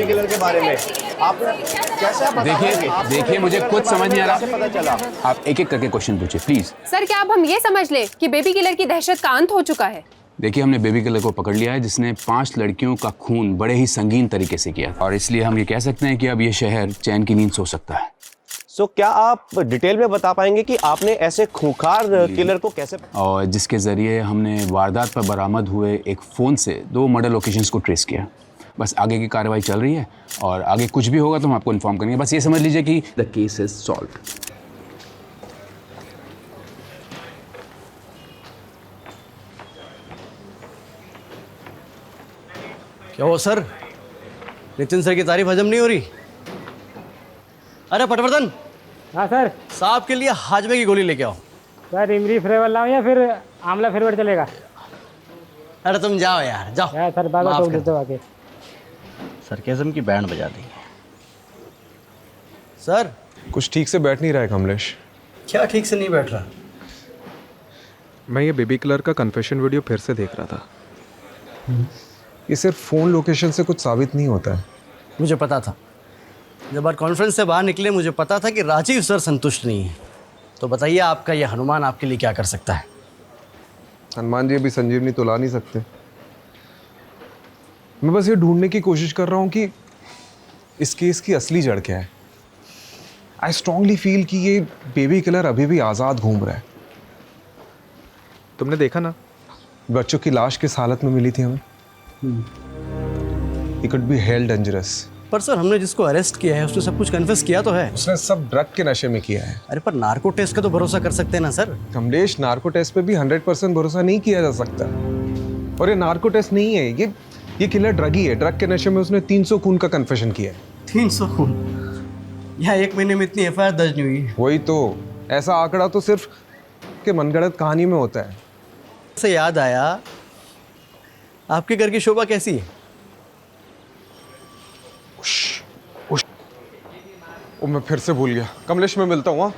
Baby killer के बारे में। आप कैसे आप देखिए मुझे कुछ समझ नहीं आ रहा। पता चला? आप एक एक करके क्वेश्चन पूछिए प्लीज। सर क्या अब हम ये समझ लें कि बेबी किलर की दहशत का अंत हो चुका है? देखिए हमने बेबी किलर को पकड़ लिया है जिसने 5 लड़कियों का खून बड़े ही संगीन तरीके से किया और इसलिए हम ये कह सकते हैं कि अब ये शहर चैन की नींद सो सकता है। सो क्या आप डिटेल में बता पाएंगे कि आपने ऐसे खूंखार किलर को कैसे, और जिसके जरिए हमने वारदात पर बरामद हुए एक फ़ोन से 2 मर्डर लोकेशंस को ट्रेस किया। बस आगे की कार्रवाई चल रही है और आगे कुछ भी होगा तो हम आपको इन्फॉर्म करेंगे। बस ये समझ लीजिए कि द केस इज सॉल्व्ड। क्या हो सर, नितिन सर की तारीफ हजम नहीं हो रही? अरे पटवर्धन। हाँ सर। साहब के लिए हाजमे की गोली लेके आओ। सर इमली फ्लेवर लाऊं या फिर आंवला फ्लेवर चलेगा? अरे तुम जाओ यार, जाओ। यार सर बाबा माफ तो कर। देते आके। सरकेज़म की बैंड बजा दी सर। कुछ ठीक से बैठ नहीं रहा है कमलेश। क्या ठीक से नहीं बैठ रहा? मैं ये बेबी किलर का कन्फेशन वीडियो फिर से देख रहा था। ये सिर्फ फ़ोन लोकेशन से कुछ साबित नहीं होता है। मुझे पता था, जब आज कॉन्फ्रेंस से बाहर निकले मुझे पता था कि राजीव सर संतुष्ट नहीं है। तो बताइए आपका ये हनुमान आपके लिए क्या कर सकता है? हनुमान जी अभी संजीवनी तो ला नहीं सकते। मैं बस ये ढूंढने की कोशिश कर रहा हूँ कि इस केस की असली जड़ क्या है। आई स्ट्रांगली फील कि ये बेबी किलर अभी भी आज़ाद घूम रहा है। तुमने देखा ना, बच्चों की लाश किस हालत में मिली थी हमें। He could be held dangerous। पर सर हमने जिसको अरेस्ट किया है उसने सब कुछ कन्फेस किया तो है। उसने सब ड्रग के नशे में किया है। अरे पर नार्को टेस्ट का तो भरोसा कर सकते हैं ना सर। कमलेश, नार्को टेस्ट पे भी 100% भरोसा नहीं किया जा सकता। और ये नार्को टेस्ट नहीं है, ये किलर ड्रगी है। ड्रग के नशे में उसने 300 खून का कन्फेशन किया है। 300 खून? यहाँ 1 महीने में इतनी एफआईआर दर्ज नहीं हुई। वही तो, ऐसा आंकड़ा तो सिर्फ के मनगढ़ंत कहानी में होता है। से याद आया, आपके घर की शोभा कैसी है? ओ मैं फिर से भूल गया। कमलेश मैं मिलता हूँ।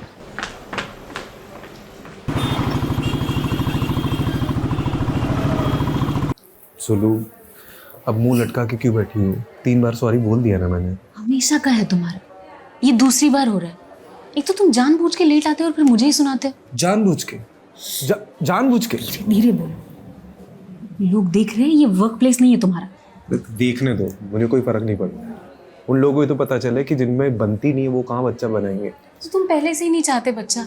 सुलू, अब मुंह लटका के क्यों बैठी हूँ? 3 बार सॉरी बोल दिया ना मैंने। हमेशा का है तुम्हारा, ये दूसरी बार हो रहा है। एक तो तुम जानबूझ के लेट आते हो और फिर मुझे ही सुनाते हो। जानबूझ के? जानबूझ के? धीरे बोलो, लोग देख रहे हैं, ये वर्क प्लेस नहीं है तुम्हारा। देखने दो, मुझे कोई फर्क नहीं पड़ता। उन लोगों को तो पता चले कि जिनमें बनती नहीं है वो कहाँ बच्चा बनाएंगे। तो तुम पहले से ही नहीं चाहते बच्चा।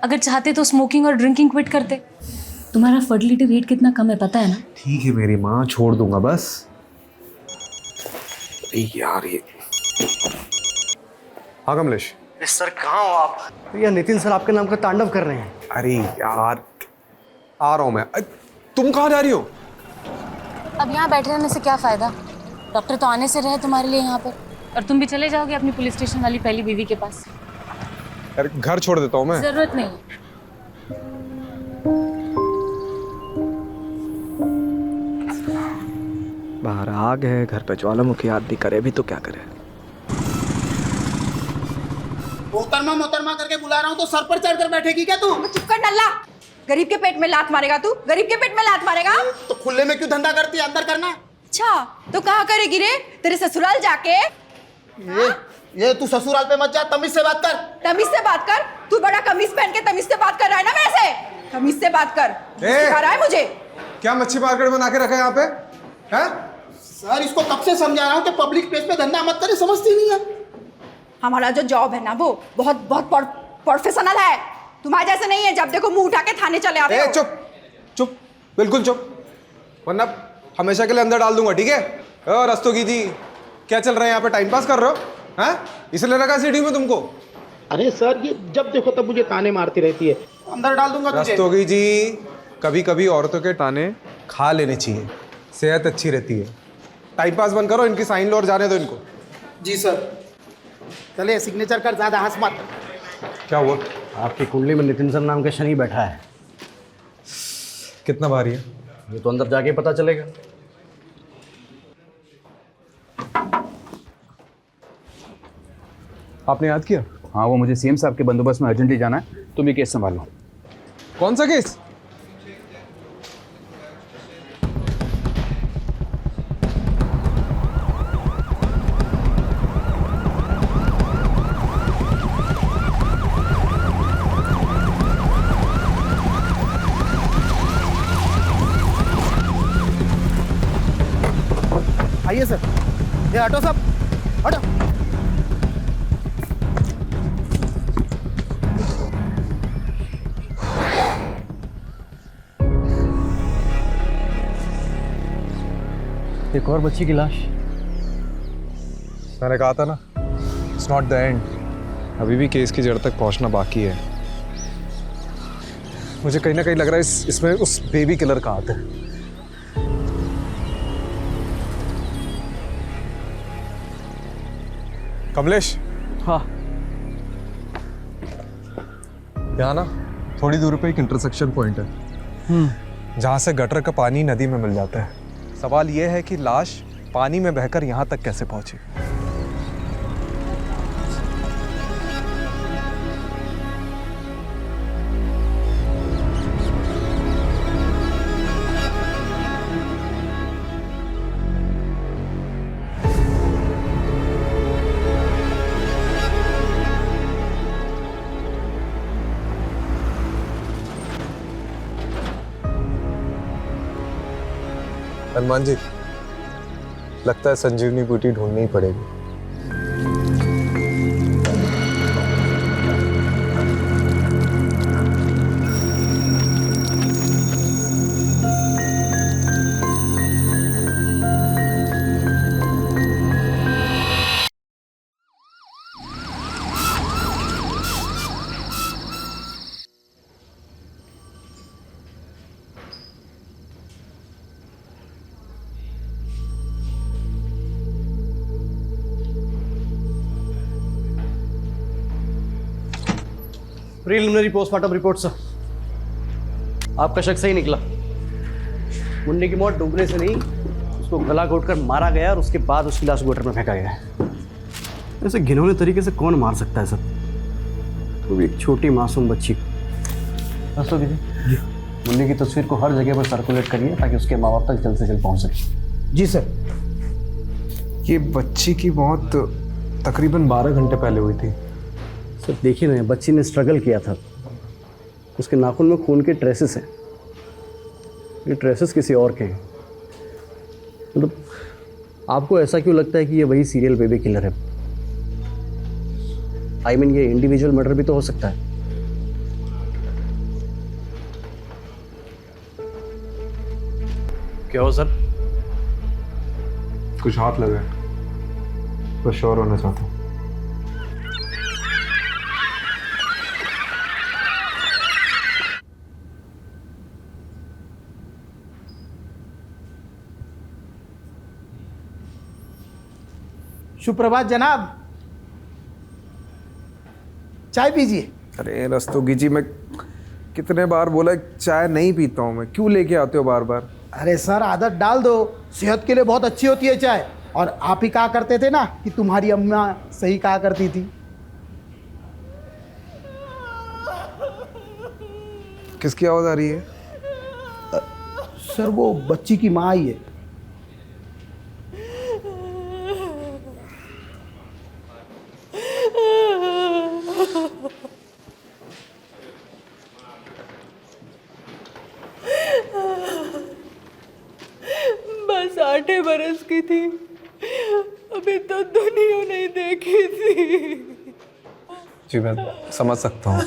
अगर चाहते तो स्मोकिंग और ड्रिंकिंग क्विट करते। तुम्हारा फर्टिलिटी रेट कितना कम है पता है ना? ठीक है मेरी माँ, छोड़ दूंगा बस। यार ये। हाँ कमलेश। सर कहाँ हो आप? भैया नितिन सर आपके नाम का तांडव कर रहे हैं। अरे यार, आ रहा हूँ मैं। तुम कहाँ जा रही हो? अब यहाँ बैठे रहने से क्या फायदा? डॉक्टर तो आने से रहे तुम्हारे लिए यहाँ पर, और तुम भी चले जाओगे अपनी पुलिस स्टेशन वाली पहली बीवी के पास। यार घर छोड़ देता हूँ मैं। जरूरत नहीं। बाहर आग है, घर पे ज्वालामुखी आदमी करे भी तो क्या करे। मोहतरमा करके बुला रहा हूँ तो सर पर चढ़ कर बैठेगी क्या तू? चुप कर नल्ला। गरीब के पेट में लात मारेगा तू? गरीब के पेट में लात मारेगा? तो खुले में क्यों धंधा करती है? अंदर करना। अच्छा तो कहाँ करेगी रे? तेरे ससुराल जाके? ये तू ससुराल पे मत जा, तमीज से बात कर। तमीज से बात कर? तू बड़ा कमीज पहन के तमीज से बात कर रहा है ना मेरे से? तमीज से बात कर। सिखा रहा है मुझे? क्या मच्छी मार्केट बना के रखा है यहाँ पे? हैं? सर इसको कब से समझा रहा हूँ कि पब्लिक प्लेस पे धंधा मत करे, समझती नहीं है। हमारा जो जॉब है ना वो बहुत बहुत प्रोफेशनल है। तुम्हारे जैसे नहीं है, जब देखो मुंह उठा के थाने चले आते हो। चुप चुप, बिल्कुल चुप, वरना हमेशा के लिए अंदर डाल दूंगा, ठीक है? और रस्तोगी जी, क्या चल रहा है यहाँ पे? टाइम पास कर रहे हो? हैं? इसलिए रखा सीढ़ी में तुमको? अरे सर ये जब देखो तब मुझे ताने मारती रहती है। अंदर डाल दूंगा तुझे। रस्तोगी जी, कभी कभी औरतों के ताने खा लेने चाहिए, सेहत अच्छी रहती है। टाइम पास बंद करो, इनकी साइन लो और जाने दो इनको। जी सर। चले सिग्नेचर कर, ज्यादा हंस मत। क्या हुआ? आपकी कुंडली में नितिन सर नाम का शनि बैठा है। कितना भारी है? ये तो अंदर जाके पता चलेगा। आपने याद किया? हाँ, वो मुझे सीएम साहब के बंदोबस्त में अर्जेंटली जाना है, तुम ये केस संभाल लो। कौन सा केस? ये हटो सब, हटो। एक और बच्ची की लाश। मैंने कहा था ना, इट्स नॉट द एंड। अभी भी केस की जड़ तक पहुंचना बाकी है। मुझे कहीं ना कहीं लग रहा है इसमें उस बेबी किलर का हाथ है। कमलेश। हाँ। यहाँ ना थोड़ी दूर पे एक इंटरसेक्शन पॉइंट है जहाँ से गटर का पानी नदी में मिल जाता है। सवाल यह है कि लाश पानी में बहकर यहाँ तक कैसे पहुंची। हनुमान जी, लगता है संजीवनी बूटी ढूंढनी ही पड़ेगी। Preliminary postmortem report sir. आपका शक सही निकला। मुन्नी की मौत डूबने से नहीं, उसको गला घोटकर मारा गया और उसके बाद उसकी लाश गटर में फेंका गया है। ऐसे घिनौने तरीके से कौन मार सकता है सर? वो भी एक छोटी मासूम बच्ची को। रस्तोगी जी, मुन्नी की तस्वीर को हर जगह पर सर्कुलेट करिए ताकि उसके माँ बाप तक जल्द से जल्द पहुँच सके। जी सर। ये बच्ची की मौत तकरीबन 12 घंटे पहले हुई थी। सर देखिए ना, बच्ची ने स्ट्रगल किया था। उसके नाखून में खून के ट्रेसेस हैं। ये ट्रेसेस किसी और के हैं। मतलब आपको ऐसा क्यों लगता है कि ये वही सीरियल बेबी किलर है? आई मीन ये इंडिविजुअल मर्डर भी तो हो सकता है। क्या हो सर? कुछ हाथ लगा है, तो श्योर होना चाहता हूँ। सुप्रभात जनाब, चाय पीजिए। अरे रस्तोगी जी, मैं कितने बार बोला चाय नहीं पीता हूँ मैं, क्यों लेके आते हो बार बार? अरे सर, आदत डाल दो, सेहत के लिए बहुत अच्छी होती है चाय। और आप ही कहा करते थे ना कि तुम्हारी अम्मा सही कहा करती थी। किसकी आवाज आ रही है? सर वो बच्ची की माँ आई है। बस 8 बरस की थी, अभी तो दुनिया नहीं देखी थी। जी मैं समझ सकता हूँ।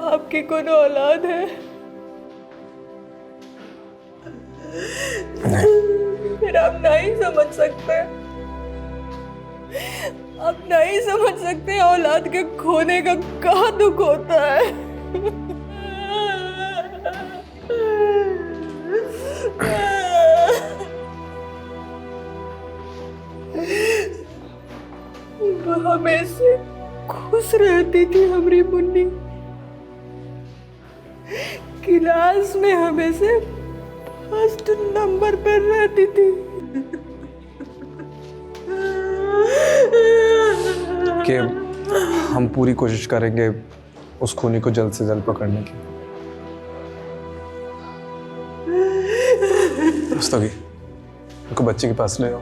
आपकी कौन औलाद है? फिर आप नहीं समझ सकते। आप नहीं समझ सकते औलाद के खोने का क्या दुख होता है। हमेशा खुश रहती थी हमारी मुन्नी। क्लास में हमेशा फर्स्ट नंबर पर रहती थी। कि हम पूरी कोशिश करेंगे उस खूनी को जल्द से जल्द पकड़ने की। रस्तोगी, उनको बच्चे के पास ले आओ।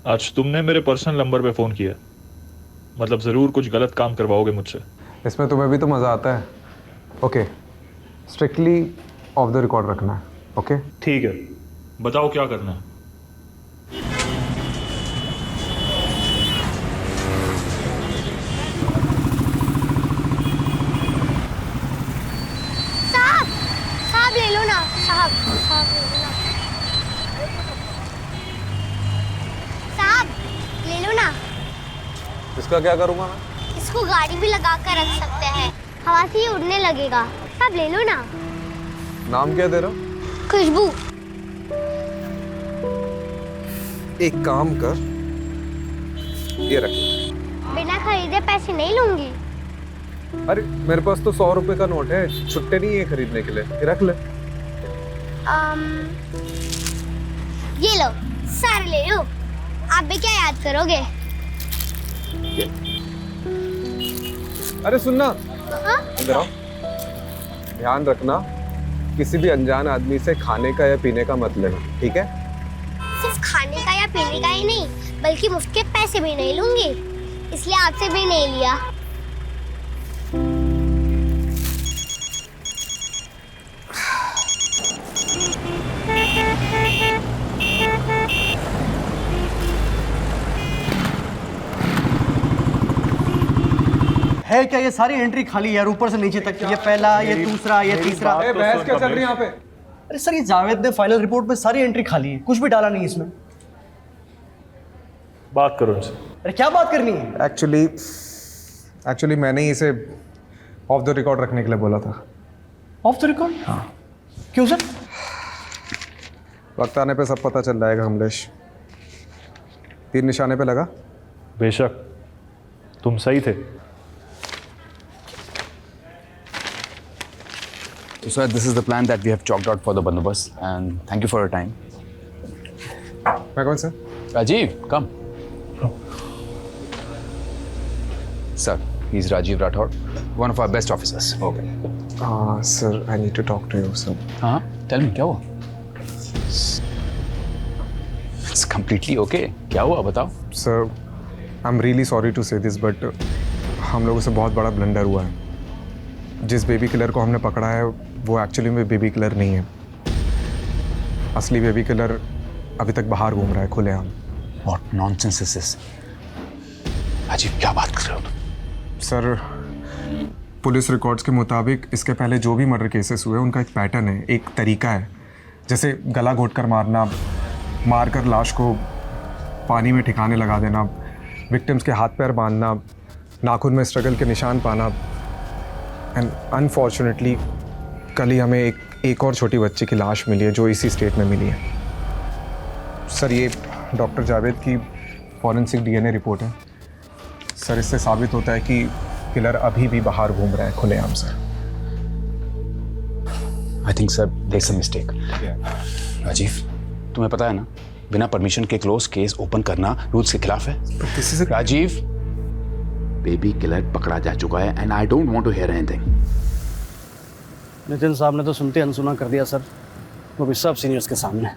आज तुमने मेरे पर्सनल नंबर पे फ़ोन किया, मतलब ज़रूर कुछ गलत काम करवाओगे मुझसे। इसमें तुम्हें भी तो मज़ा आता है। Okay, strictly of the record रखना है। ओके ठीक है, बताओ क्या करना है। साहब ले लो ना, साहब ले लो ना, साहब ले लो ना। इसका क्या करूँगा मैं? इसको गाड़ी भी लगा कर रख सकते हैं, हवा से ही उड़ने लगेगा। साहब ले लो ना। नाम क्या तेरा? खुशबू। एक काम कर, ये रख। बिना खरीदे पैसे नहीं लूंगी। अरे मेरे पास तो 100 रुपए का नोट है, छुट्टे नहीं है खरीदने के लिए, ये रख ले। ये लो, सारे ले लो। आप भी क्या याद करोगे? अरे सुनना, हाँ? इधर आओ। ध्यान रखना, किसी भी अनजान आदमी से खाने का या पीने का मत लेना, ठीक है? सिर्फ खाने का या पीने का ही नहीं, बल्कि मुफ्त के पैसे भी नहीं लूंगी, इसलिए आपसे भी नहीं लिया। है क्या ये सारी एंट्री खाली यार, ऊपर से नीचे तक। ये पहला, ये दूसरा, ये तीसरा। बहस क्या चल रही है यहाँ पे? अरे सर, ये जावेद ने फाइनल रिपोर्ट में सारी एंट्री खाली है, कुछ भी डाला नहीं इसमें। बात करो इनसे। अरे क्या बात करनी है? एक्चुअली मैंने ही इसे ऑफ द रिकॉर्ड रखने के लिए बोला था। Of the record? हाँ। क्यों सर? वक्त आने पे सब पता चल जाएगा कमलेश। तीर निशाने पे लगा? बेशक, तुम सही थे। So sir, this is the plan that we have chalked out for the bandobast, and thank you for your time. मैं कौन sir? Rajiv, come. Sir, he's Rajiv Rathod, one of our best officers. Okay. Sir, I need to talk to you, sir. हाँ, tell me क्या हुआ? It's completely okay. क्या हुआ बताओ? Sir, I'm really sorry to say this, but हम लोगों से बहुत बड़ा ब्लंडर हुआ है। जिस बेबी किलर को हमने पकड़ा है वो एक्चुअली में बेबी किलर नहीं है। असली बेबी किलर अभी तक बाहर घूम रहा है खुलेआम। What nonsense is this? अजीब क्या बात कर रहे हो तुम? सर, पुलिस रिकॉर्ड्स के मुताबिक इसके पहले जो भी मर्डर केसेस हुए उनका एक पैटर्न है, एक तरीका है। जैसे गला घोंटकर मारना, मारकर लाश को पानी में ठिकाने लगा देना, विक्टिम्स के हाथ पैर बांधना, नाखून में स्ट्रगल के निशान पाना। एंड अनफॉर्चुनेटली कल ही हमें एक और छोटी बच्ची की लाश मिली है जो इसी स्टेट में मिली है। सर, ये डॉक्टर जावेद की फॉरेंसिक डीएनए रिपोर्ट है। सर, इससे साबित होता है कि किलर अभी भी बाहर घूम रहा है खुलेआम से। I think sir, there's a mistake. Rajiv, तुम्हें पता है ना, बिना परमिशन के क्लोज केस ओपन करना रूल्स के खिलाफ है। राजीव, बेबी किलर पकड़ा जा चुका है and I don't want to hear anything. Nitin साहब ने तो सुनते अनसुना कर दिया सर, वो भी सब सीनियर्स के सामने।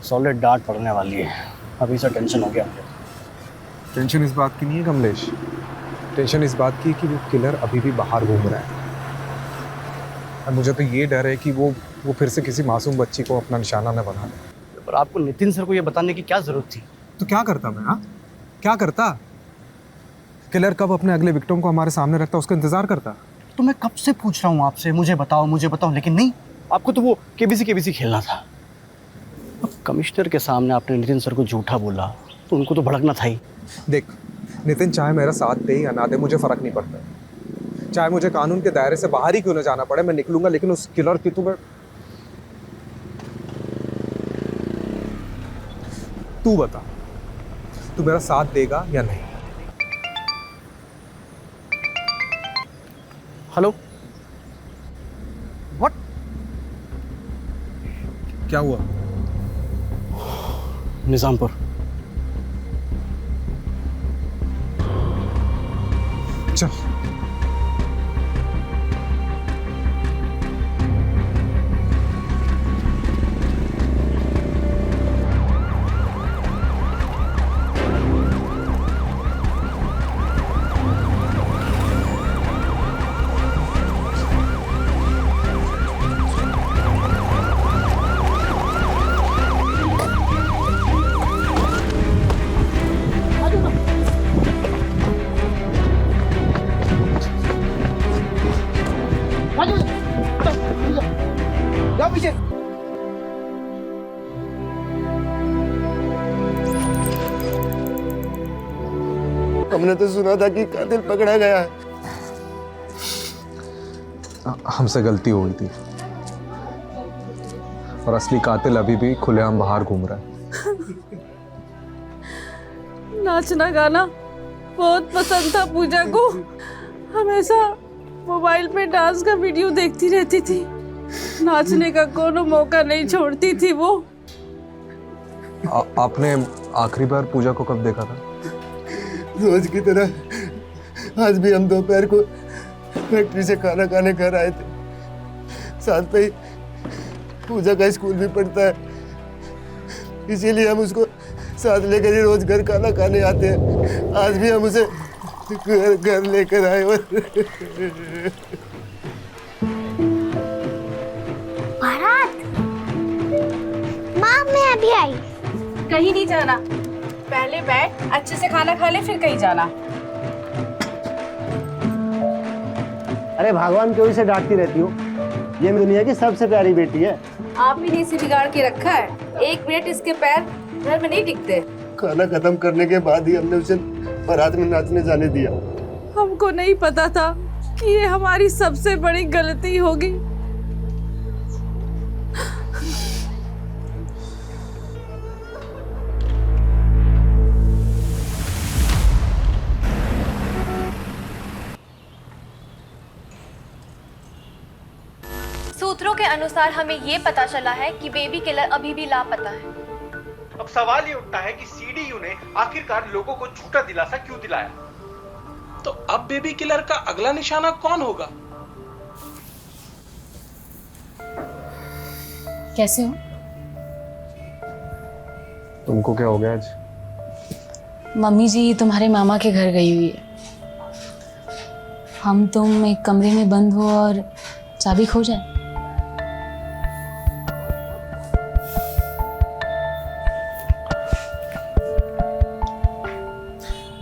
सॉलिड डांट पड़ने वाली है। अभी से टेंशन हो गया मुझे। टेंशन इस बात की नहीं है कमलेश, टेंशन इस बात की कि वो किलर अभी भी बाहर घूम रहा है। और मुझे तो ये डर है कि वो फिर से किसी मासूम बच्ची को अपना निशाना न बना ले। पर आपको नितिन सर को ये बताने की क्या जरूरत थी? तो क्या करता मैं? हाँ, क्या करता? किलर कब अपने अगले विक्टिम को हमारे सामने रखता, उसका इंतजार करता। तो मैं कब से पूछ रहा हूँ आपसे, मुझे बताओ, लेकिन नहीं, आपको तो वो केबीसी खेलना था। अब कमिश्नर के सामने आपने नितिन सर को झूठा बोला तो उनको तो भड़कना था ही। देख नितिन, चाहे मेरा साथ दे या ना दे मुझे फ़र्क नहीं पड़ता। चाहे मुझे कानून के दायरे से बाहर ही क्यों ना जाना पड़े, मैं निकलूंगा, लेकिन उस किलर की तू बता, तू मेरा साथ देगा या नहीं? Hello, what? क्या हुआ? निजामपुर। चल। हमने तो सुना था कि कातिल पकड़ा गया है। हमसे गलती हो गई थी और असली कातिल अभी भी खुलेआम बाहर घूम रहा है। नाचना गाना बहुत पसंद था पूजा को। हमेशा मोबाइल पे डांस का वीडियो देखती रहती थी। नाचने का कोनो मौका नहीं छोड़ती थी वो। आपने आखिरी बार पूजा को कब देखा था? रोज की तरह आज भी हम दोपहर को फैक्ट्री से खाना खाने घर आए थे। साथ में ही पूजा का स्कूल भी पढ़ता है, इसीलिए हम उसको साथ लेकर ही रोज घर खाना खाने आते हैं। आज भी हम उसे घर लेकर आए। भारत, माँ मैं अभी आई। कहीं नहीं जाना, पहले बैठ अच्छे से खाना खा ले फिर कहीं जाना। अरे भगवान क्यों इसे डांटती रहती हो? ये दुनिया की सबसे प्यारी बेटी है। आप ही ने इसे बिगाड़ के रखा है। 1 मिनट इसके पैर घर में नहीं टिकते। खाना खत्म करने के बाद ही हमने उसे बारात में नाचने जाने दिया। हमको नहीं पता था कि ये हमारी सबसे बड़ी गलती होगी। सूत्रों के अनुसार हमें ये पता चला है कि बेबी किलर अभी भी लापता है। अब सवाल ये उठता है कि सीडीयू ने आखिरकार लोगों को झूठा दिलासा क्यों दिलाया? तो अब बेबी किलर का अगला निशाना कौन होगा? कैसे हो? तुमको क्या हो गया आज? मम्मी जी तुम्हारे मामा के घर गई हुई है। हम तुम एक कमरे में बंद हो और चाबी खो जाए।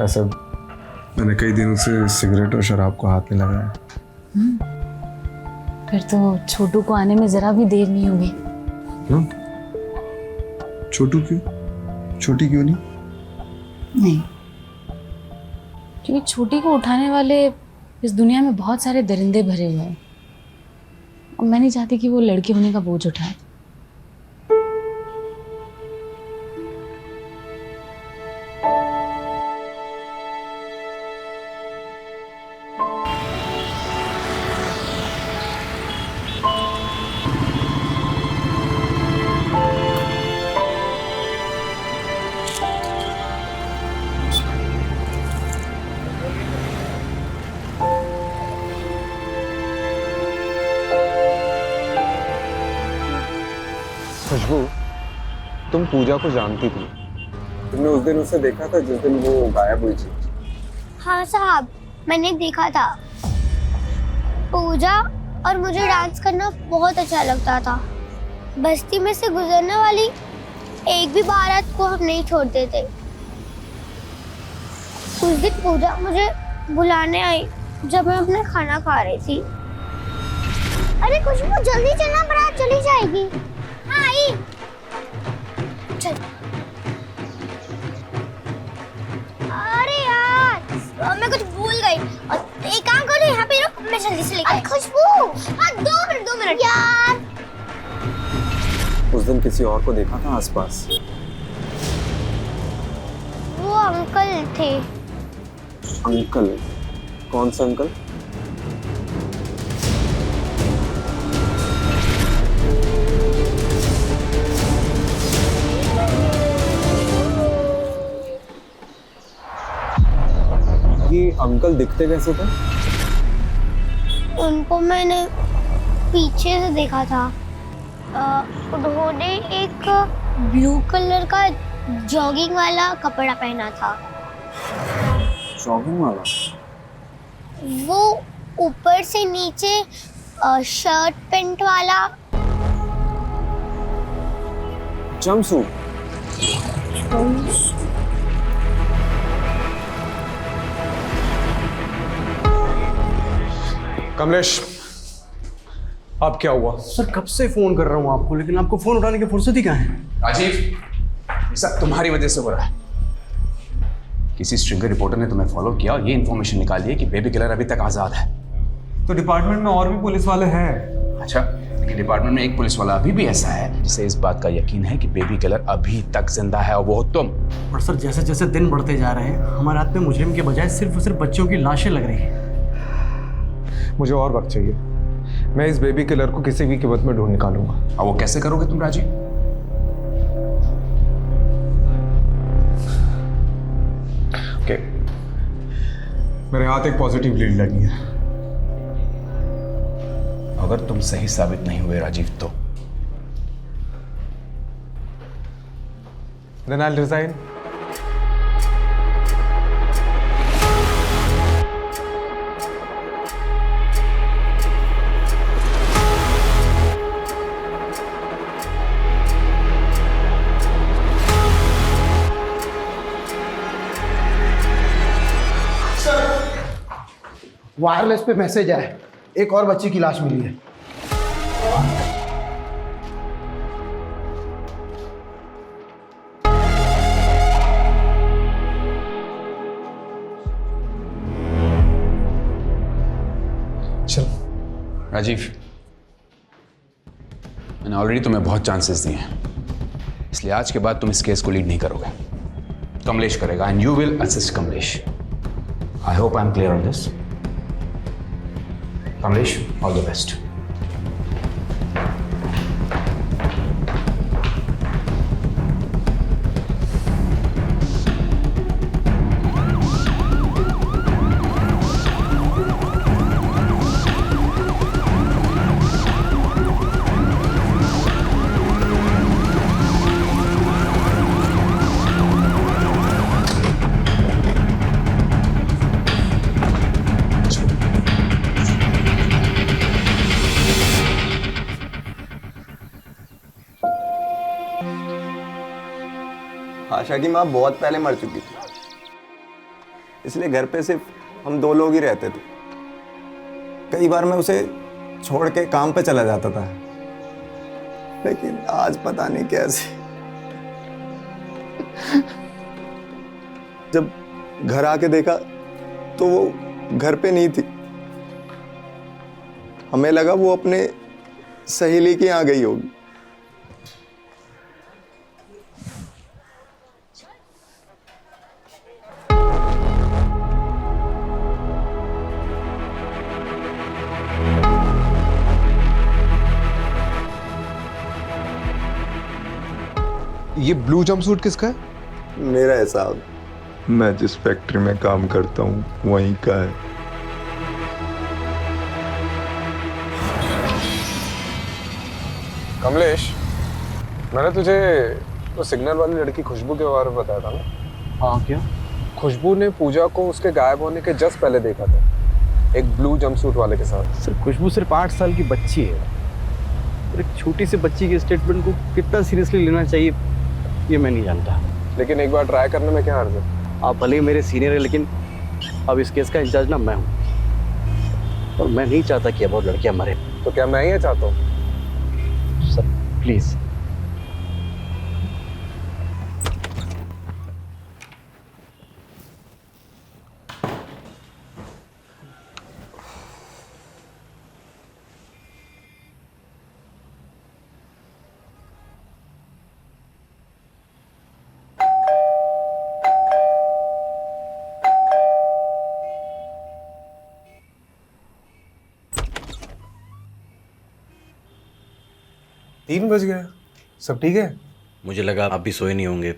ऐसे मैंने कई दिनों से सिगरेट और शराब को हाथ नहीं लगाया। फिर तो छोटू को आने में जरा भी देर नहीं होगी। क्यों? छोटू क्यों? छोटी क्यों नहीं? नहीं, क्योंकि छोटी को उठाने वाले इस दुनिया में बहुत सारे दरिंदे भरे हुए हैं और मैं नहीं चाहती कि वो लड़के होने का बोझ उठाए। खुशबू, तुम पूजा को जानती थी। तुमने उस दिन उसे देखा था जिस दिन वो गायब हुई थी? हाँ साहब, मैंने देखा था। पूजा और मुझे डांस करना बहुत अच्छा लगता था। बस्ती में से गुजरने वाली एक भी बारात को हम नहीं छोड़ते थे। उस दिन पूजा मुझे बुलाने आई जब मैं अपना खाना खा रही थी। अरे खुशबू जल्दी चलना, बारात चली जाएगी। हाँ आई। चल। अरे यार मैं कुछ भूल गई। एक काम करो, यहाँ पे रुक, मैं जल्दी से लेकर। खुशबू हाँ 2 मिनट यार। उस दिन किसी और को देखा था आसपास? वो अंकल थे। अंकल? कौन सा अंकल? ये अंकल दिखते कैसे थे? उनको मैंने पीछे से देखा था। उन्होंने एक ब्लू कलर का जॉगिंग वाला कपड़ा पहना था। जॉगिंग वाला? वो ऊपर से नीचे शर्ट पैंट वाला। जंपसूट? कमलेश, अब क्या हुआ? सर कब से फोन कर रहा हूँ आपको, लेकिन आपको फोन उठाने की फुर्सत ही कहाँ है? राजीव, ये सब तुम्हारी वजह से हो रहा है। किसी स्ट्रिंगर रिपोर्टर ने तुम्हें फॉलो किया और ये इन्फॉर्मेशन निकाली है कि बेबी किलर अभी तक आज़ाद है। तो डिपार्टमेंट में और भी पुलिस वाले हैं। अच्छा, लेकिन डिपार्टमेंट में एक पुलिस वाला अभी भी ऐसा है जिसे इस बात का यकीन है कि बेबी किलर अभी तक जिंदा है, और वो तुम। पर सर, जैसे जैसे दिन बढ़ते जा रहे हैं हमारे हाथ में मुजरिम के बजाय सिर्फ और सिर्फ बच्चों की लाशें लग रही हैं। मुझे और वक्त चाहिए। मैं इस बेबी किलर को किसी भी कीमत में ढूंढ निकालूंगा। और वो कैसे करोगे तुम राजीव? ओके, मेरे हाथ एक पॉजिटिव लीड लगी है। अगर तुम सही साबित नहीं हुए राजीव तो Then I'll resign. वायरलेस पे मैसेज आया, एक और बच्ची की लाश मिली है। चल राजीव, मैंने ऑलरेडी तुम्हें बहुत चांसेस दिए हैं, इसलिए आज के बाद तुम इस केस को लीड नहीं करोगे। कमलेश करेगा and you will assist Kamlesh. I hope I am clear on this. Kamlesh, all the best. Asha की माँ बहुत पहले मर चुकी थी, इसलिए घर पे सिर्फ हम दो लोग ही रहते थे। कई बार मैं उसे छोड़ के काम पे चला जाता था, लेकिन आज पता नहीं कैसे जब घर आके देखा तो वो घर पे नहीं थी। हमें लगा वो अपने सहेली के यहाँ गई होगी। ये ब्लू जंपसूट किसका है? मेरा है साहब, मैं जिस फैक्ट्री में काम करता हूँ वहीं का है। कमलेश, मैंने तुझे वो सिग्नल वाली लड़की खुशबू के बारे में बताया था ना? हाँ, क्या? खुशबू ने पूजा को उसके गायब होने के जस्ट पहले देखा था, एक ब्लू जंपसूट वाले के साथ। सर, खुशबू सिर्फ 8 साल की बच्ची है, और एक छोटी सी बच्ची के स्टेटमेंट को कितना सीरियसली लेना चाहिए ये मैं नहीं जानता। लेकिन एक बार ट्राई करने में क्या हर्ज है? आप भले ही मेरे सीनियर है, लेकिन अब इस केस का इंचार्ज ना मैं हूँ, और मैं नहीं चाहता कि अब और लड़कियां मरे। तो क्या मैं ये चाहता हूँ? Sir please. तीन बज गया, सब ठीक है? मुझे लगा आप भी सोए नहीं होंगे।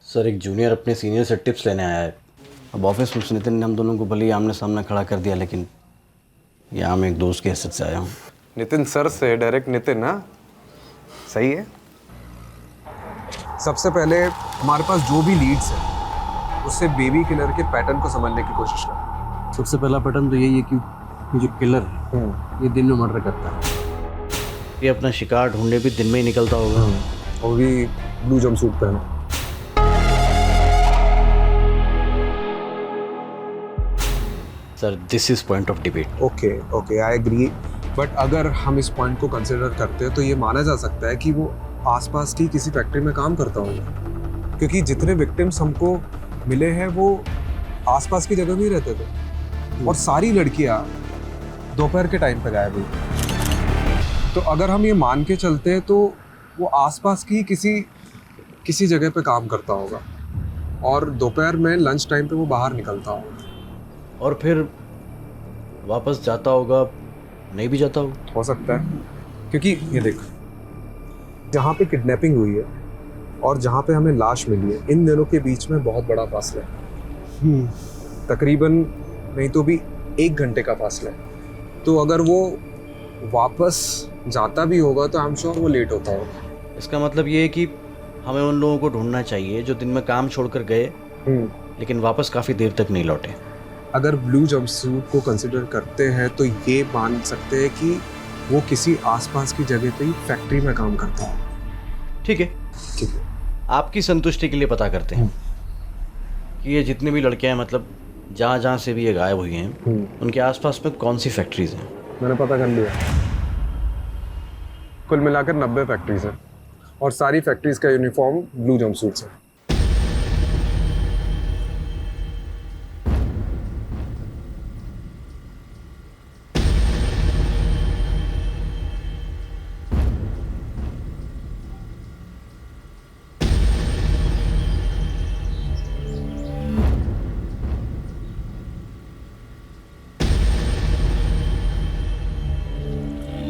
सर, एक जूनियर अपने सीनियर से टिप्स लेने आया है। अब ऑफिस में नितिन ने हम दोनों को भले ही आमने सामने खड़ा कर दिया, लेकिन यहाँ मैं एक दोस्त की हैसियत से आया हूँ। नितिन सर से डायरेक्ट नितिन? ना सही है। सबसे पहले हमारे पास जो भी लीड्स है उससे बेबी किलर के पैटर्न को समझने की कोशिश कर। सबसे पहला पैटर्न तो यही है कि ये जो किलर ये दिन में मर्डर करता है। ये अपना शिकार ढूंढने भी दिन में ही निकलता होगा, और भी ब्लू जंपसूट पहना। Sir, this is point of debate. Okay, I agree, but अगर हम इस पॉइंट को कंसिडर करते हैं तो ये माना जा सकता है कि वो आसपास की किसी फैक्ट्री में काम करता होगा, क्योंकि जितने विक्टिम्स हमको मिले हैं वो आसपास की जगह में ही रहते थे और सारी लड़कियां दोपहर के टाइम पे गायब हुई। तो अगर हम ये मान के चलते हैं तो वो आसपास की किसी जगह पे काम करता होगा और दोपहर में लंच टाइम पे वो बाहर निकलता होगा और फिर वापस जाता होगा, नहीं भी जाता हो सकता है, क्योंकि ये देख, जहाँ पे किडनैपिंग हुई है और जहाँ पे हमें लाश मिली है, इन दोनों के बीच में बहुत बड़ा फासला है। तकरीबन नहीं तो भी 1 घंटे का फासला है। तो अगर वो वापस जाता भी होगा तो आई एम श्योर वो लेट होता होगा। इसका मतलब ये है कि हमें उन लोगों को ढूंढना चाहिए जो दिन में काम छोड़कर गए लेकिन वापस काफ़ी देर तक नहीं लौटे। अगर ब्लू जंपसूट को कंसिडर करते हैं तो ये मान सकते हैं कि वो किसी आसपास की जगह पे ही फैक्ट्री में काम करता है। ठीक है, आपकी संतुष्टि के लिए पता करते हैं कि ये जितनी भी लड़कियां हैं, मतलब जहाँ जहाँ से भी ये गायब हुई हैं, उनके आसपास में कौन सी फैक्ट्रीज हैं। मैंने पता कर लिया, कुल मिलाकर 90 फैक्ट्रीज हैं और सारी फैक्ट्रीज का यूनिफॉर्म ब्लू जंपसूट्स है।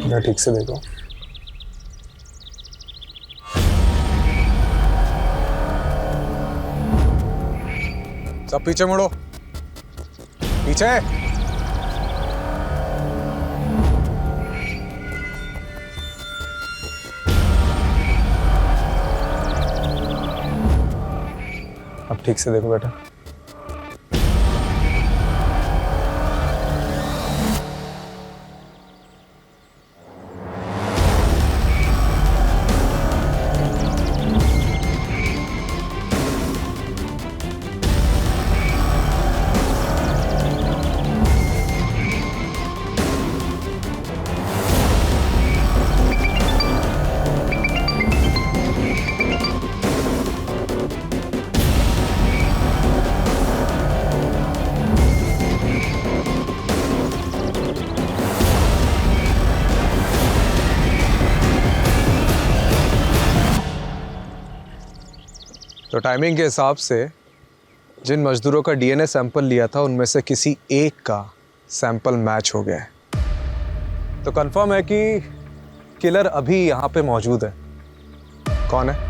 मैं ठीक से देखो, सब पीछे मुड़ो, पीछे। अब ठीक से देखो बेटा। तो टाइमिंग के हिसाब से जिन मजदूरों का डीएनए सैंपल लिया था उनमें से किसी एक का सैंपल मैच हो गया है। तो कंफर्म है कि किलर अभी यहाँ पे मौजूद है। कौन है?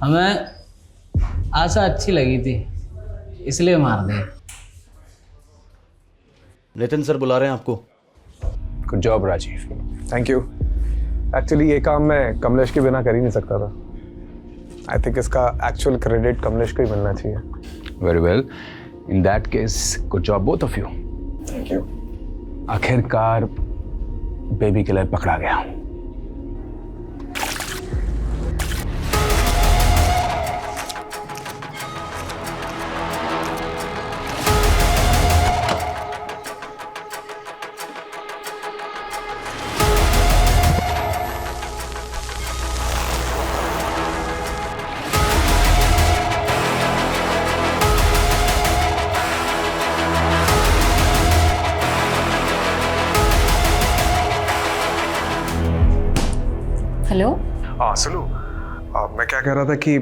हमें आशा अच्छी लगी थी इसलिए मार दे। नितिन सर बुला रहे हैं आपको। Good job Rajiv. Thank you. Actually ये काम मैं कमलेश के बिना कर ही नहीं सकता था। आई थिंक इसका एक्चुअल क्रेडिट कमलेश को ही मिलना चाहिए। Very well, in that case good job both of you. Thank you. आखिरकार बेबी किलर पकड़ा गया। हेलो। हाँ सुनो, मैं क्या कह रहा था कि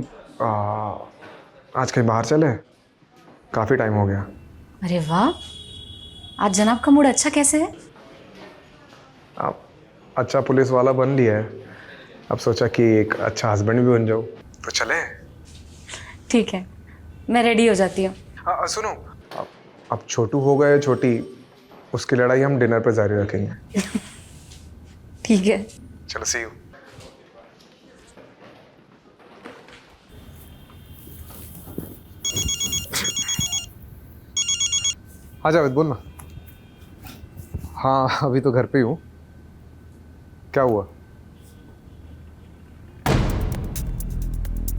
आज कहीं बाहर चले, काफ़ी टाइम हो गया। अरे वाह, आज जनाब का मूड अच्छा कैसे है? आप अच्छा पुलिस वाला बन लिया है, अब सोचा कि एक अच्छा हस्बैंड भी बन जाओ, तो चले। ठीक है, मैं रेडी हो जाती हूँ। सुनो, अब छोटू हो गए छोटी, उसकी लड़ाई हम डिनर पे जारी रखेंगे। ठीक है, चलो, सी यू। आ जावेद, बोल ना। हाँ, अभी तो घर पे ही हूँ। क्या हुआ?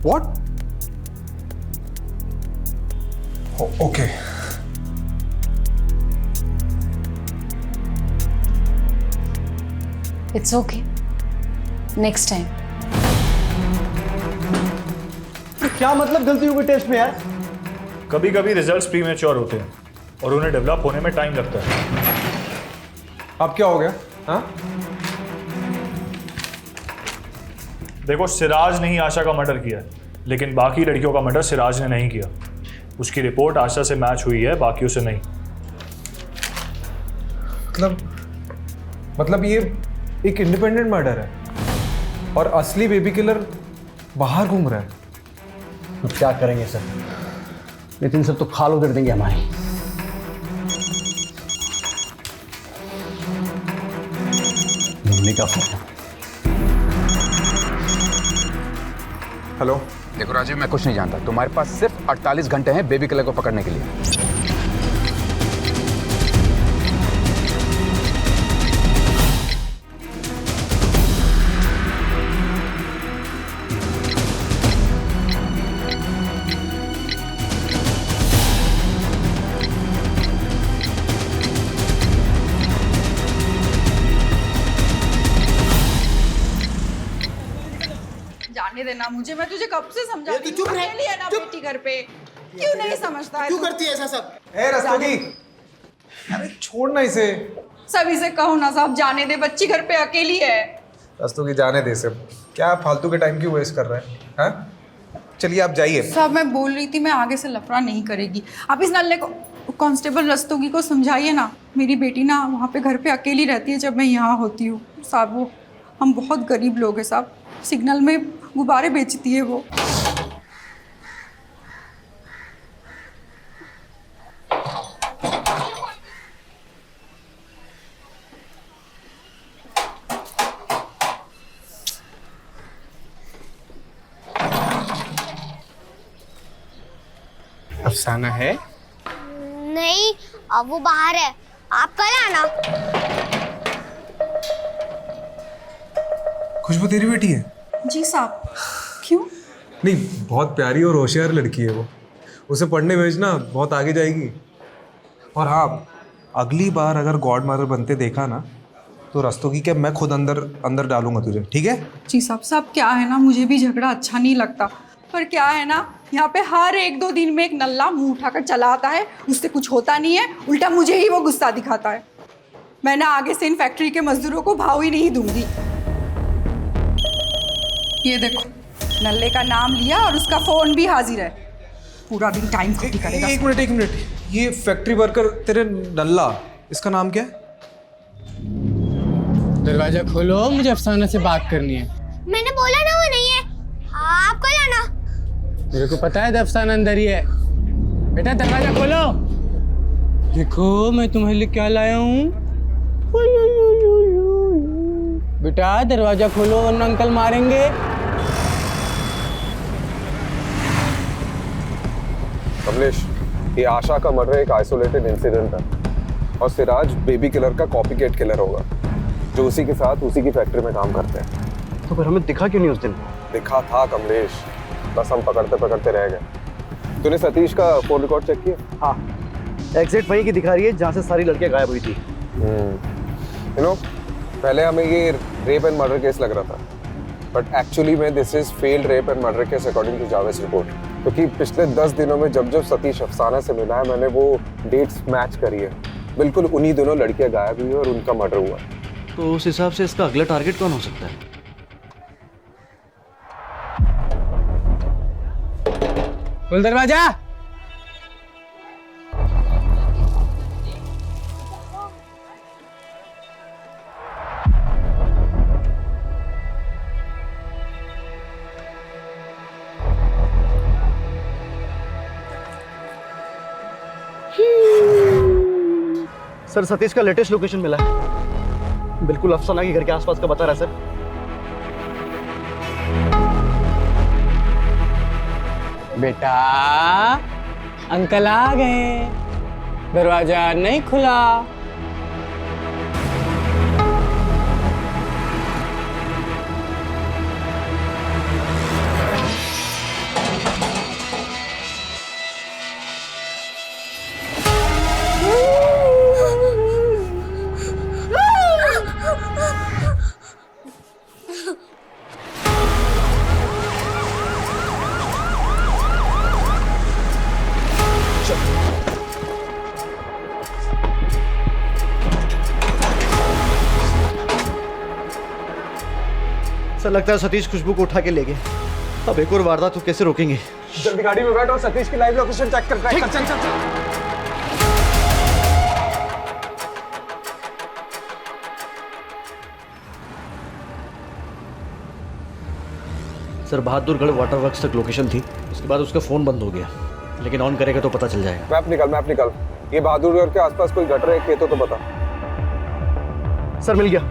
What? Okay. It's okay, next time. क्या मतलब गलती हो गई टेस्ट में यार? कभी कभी रिजल्ट्स प्रीमेच्योर होते हैं और उन्हें डेवलप होने में टाइम लगता है। अब क्या हो गया? हाँ? देखो, सिराज ने ही आशा का मर्डर किया है, लेकिन बाकी लड़कियों का मर्डर सिराज ने नहीं किया। उसकी रिपोर्ट आशा से मैच हुई है, बाकियों से नहीं। मतलब ये एक इंडिपेंडेंट मर्डर है और असली बेबी किलर बाहर घूम रहा है। अब क्या करेंगे सर? नितिन सब तो खाल उधर देंगे हमारी। मुन्नी का फोन। हेलो। देखो राजीव, मैं कुछ नहीं जानता। तुम्हारे पास सिर्फ 48 घंटे हैं बेबी किलर को पकड़ने के लिए। जाने देना मुझे, मैं तुझे कब से समझा रही हूँ। अकेली है ना बेटी घर पे, क्यों नहीं समझता है? क्यों करती है ऐसा सब? रस्तोगी, अरे छोड़ना इसे। सभी से कहो ना साहब, जाने दे, बच्ची घर पे अकेली है। रस्तोगी, जाने दे सब। क्या फालतू के टाइम क्यों वेस्ट कर रहे हैं? हाँ? चलिए आप जाइए। साहब मैं बोल रही थी, मैं आगे से लफड़ा नहीं करेगी। आप इस नल्ले को, कांस्टेबल रस्तोगी को समझाइए ना। मेरी बेटी ना वहाँ पे घर पे अकेली रहती है जब मैं यहाँ होती हूँ साहब। वो हम बहुत गरीब लोग हैं साहब, सिग्नल में गुब्बारे बेचती है वो। अफसाना है? नहीं, अब वो बाहर है, आप कल आना। खुशबू तेरी बेटी है? जी साहब। क्यों? नहीं, बहुत प्यारी और होशियार लड़की है वो। उसे पढ़ने भेजना, बहुत आगे जाएगी। और हाँ, अगली बार अगर गॉड मदर बनते देखा ना, तो रस्तोगी के मैं खुद अंदर डालूंगा तुझे, ठीक है? जी साहब। साहब क्या है ना, मुझे भी झगड़ा अच्छा नहीं लगता, पर क्या है ना, यहाँ पे हर 1-2 दिन में एक नल्ला मुंह उठाकर चला आता है, उससे कुछ होता नहीं है, उल्टा मुझे ही वो गुस्सा दिखाता है। मैं ना आगे से इन फैक्ट्री के मजदूरों को भाव ही नहीं दूंगी। ये देखो, नल्ले का नाम लिया और उसका फोन भी हाजिर है। पूरा दिन टाइम खर्च करेगा। एक मिनट, ये फैक्ट्री वर्कर तेरे नल्ला, इसका नाम क्या है? दरवाजा खोलो, मुझे अफसाना से बात करनी है। मैंने बोला ना वो नहीं है, आप कल आना। मेरे को पता है अफसाना अंदर ही है। बेटा दरवाजा खोलो। देखो मैं तुम्हारे लिए क्या लाया हूँ। बेटा दरवाजा खोलो वरना अंकल मारेंगे। कमलेश, ये आशा का मर्डर एक आइसोलेटेड इंसिडेंट है और सिराज बेबी किलर का कॉपीकैट किलर होगा जो उसी के साथ उसी की फैक्ट्री में काम करते हैं। तो फिर हमें दिखा क्यों नहीं उस दिन? दिखा था कमलेश, बस हम पकड़ते रह गए। तूने सतीश का फोन रिकॉर्ड चेक किया? हाँ, एग्जैक्ट वहीं की दिखा रही है जहाँ से सारी लड़कियाँ गायब हुई थी। पहले हमें ये रेप एंड मर्डर केस लग रहा था, बट एक्चुअली में this is failed rape and murder case according to Javed report. क्योंकि पिछले 10 दिनों में जब सतीश अफसाना से मिला है, मैंने वो डेट्स मैच करी है। बिल्कुल उन्हीं दोनों लड़कियां गायब हुई और उनका मर्डर हुआ। तो उस हिसाब से इसका अगला टारगेट कौन हो सकता है? खोल दरवाजा। सर सतीश का लेटेस्ट लोकेशन मिला है, बिल्कुल अफसाना के घर के आसपास का बता रहा है सर। बेटा अंकल आ गए, दरवाजा नहीं खुला। सर लगता है सतीश खुशबू को उठा के ले गए। अब एक और वारदात तो कैसे रोकेंगे? जल्दी गाड़ी में बैठो, सतीश की लाइव लोकेशन चेक कर। चल चल चल सर बहादुरगढ़ वाटर वर्क्स तक लोकेशन थी, उसके बाद उसका फोन बंद हो गया, लेकिन ऑन करेगा तो पता चल जाएगा। मैप निकाल। ये बहादुरगढ़ के आसपास कोई गटर है, खेत हो तो बता। सर मिल गया,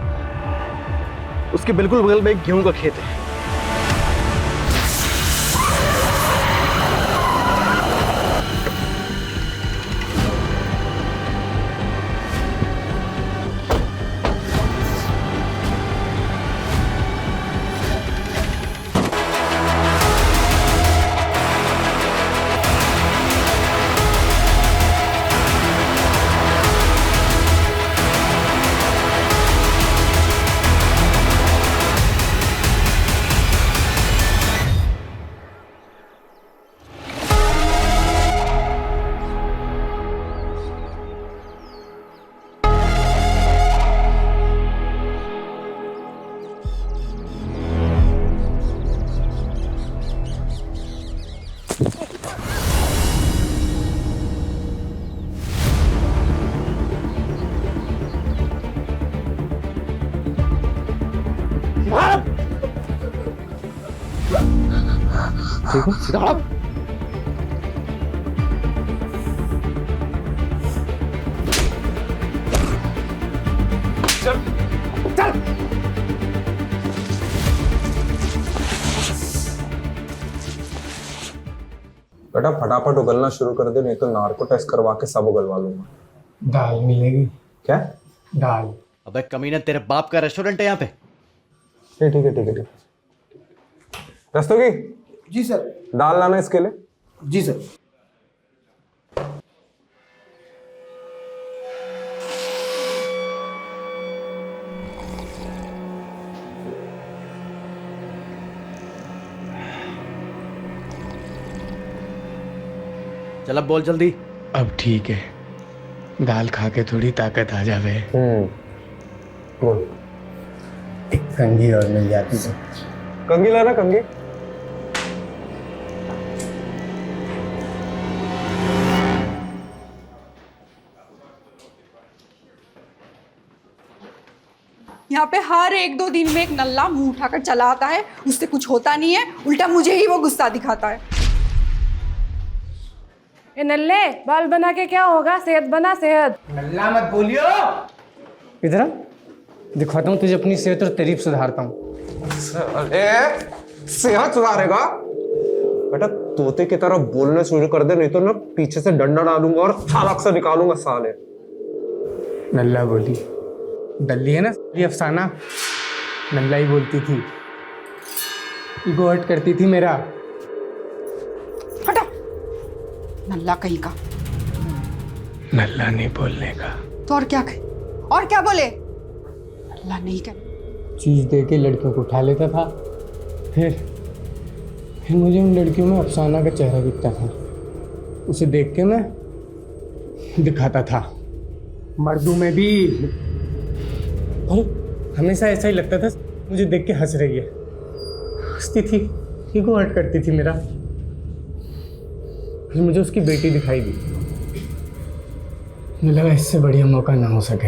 उसके बिल्कुल बगल में एक गेहूं का खेत है। ठीक है, सीधा आप। चल चल। बेटा फटाफट उगलना शुरू कर दे, नहीं तो नार्को टेस्ट करवा के सब उगलवा लूंगा। दाल मिलेगी क्या? दाल। अबे कमीना, तेरे बाप का रेस्टोरेंट है यहाँ पे? ठीक है। रस्तोगी जी सर। दाल लाना इसके लिए। जी सर। चल अब बोल जल्दी। अब ठीक है, दाल खा के थोड़ी ताकत आ जावे। बोल। एक कंघी और मिल जाती तो। कंघी लाना, कंघी। यहाँ पे हर 1-2 दिन में एक नल्ला मुंह उठाकर चला आता है, उससे कुछ होता नहीं है, उल्टा मुझे ही वो गुस्सा दिखाता है। ए नल्ले, बाल बना के क्या होगा? सेहत बना, सेहत। नल्ला मत बोलियो। इधर आ, दिखाता हूँ तुझे अपनी सेहत और तारीफ सुधारता हूँ। सेहत सुधारेगा? बेटा तोते की तरह बोलने शुरू कर दे, नहीं तो ना पीछे से डंडा डालूंगा और छालक से निकालूंगा साले। नल्ला बोली, डल्ली है ना ये अफसाना, नल्ला ही बोलती थी, ईगो हर्ट करती थी मेरा। हटा, नल्ला कहीं का। नल्ला नहीं बोलने का तो और क्या बोले? नल्ला नहीं कर। चीज दे के लड़कियों को उठा लेता था, फिर मुझे उन लड़कियों में अफसाना का चेहरा दिखता था, उसे देख के मैं दिखाता था। मर्दों में भी हमेशा ऐसा ही लगता था, मुझे देख के हंस रही है, हंसती थी, ईगो हर्ट करती थी मेरा। फिर मुझे उसकी बेटी दिखाई दी, मुझे लगा इससे बढ़िया मौका ना हो सके,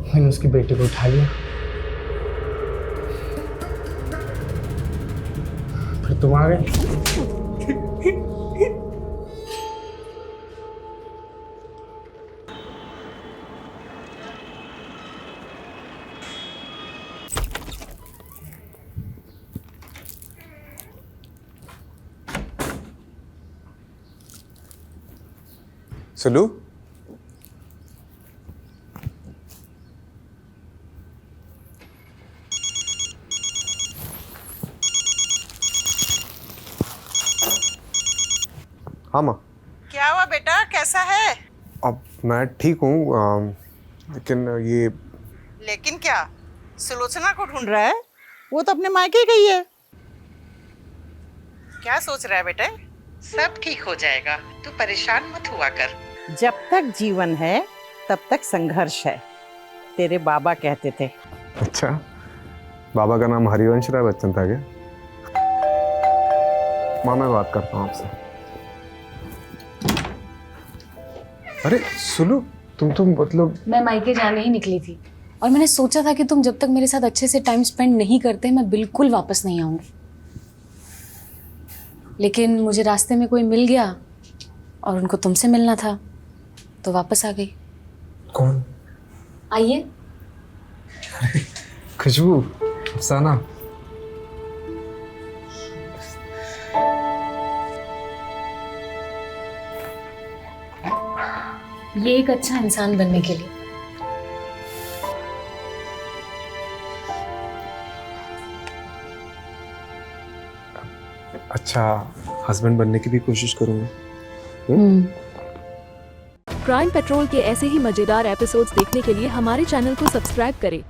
मैंने उसकी बेटी को उठा लिया। फिर तुम आ गए। सुलू, हाँ माँ। क्या हुआ बेटा, कैसा है? अब मैं ठीक हूँ, लेकिन ये लेकिन क्या? सुलोचना को ढूंढ रहा है? वो तो अपने मायके गई है। क्या सोच रहा है बेटे? सब ठीक हो जाएगा, तू परेशान मत हुआ कर। जब तक जीवन है तब तक संघर्ष है, तेरे बाबा कहते थे। अच्छा, बाबा का नाम हरिवंश राय बच्चन था क्या? माँ मैं बात करता हूँ आपसे। अरे सुलू, तुम मतलब मैं मायके जाने ही निकली थी और मैंने सोचा था कि तुम जब तक मेरे साथ अच्छे से टाइम स्पेंड नहीं करते मैं बिल्कुल वापस नहीं आऊंगी, लेकिन मुझे रास्ते में कोई मिल गया और उनको तुमसे मिलना था तो वापस आ गई। कौन? आइए। खुशबू, अफसाना। ये एक अच्छा इंसान बनने के लिए। अच्छा हस्बैंड बनने की भी कोशिश करूंगा। क्राइम पेट्रोल के ऐसे ही मजेदार एपिसोड्स देखने के लिए हमारे चैनल को सब्सक्राइब करें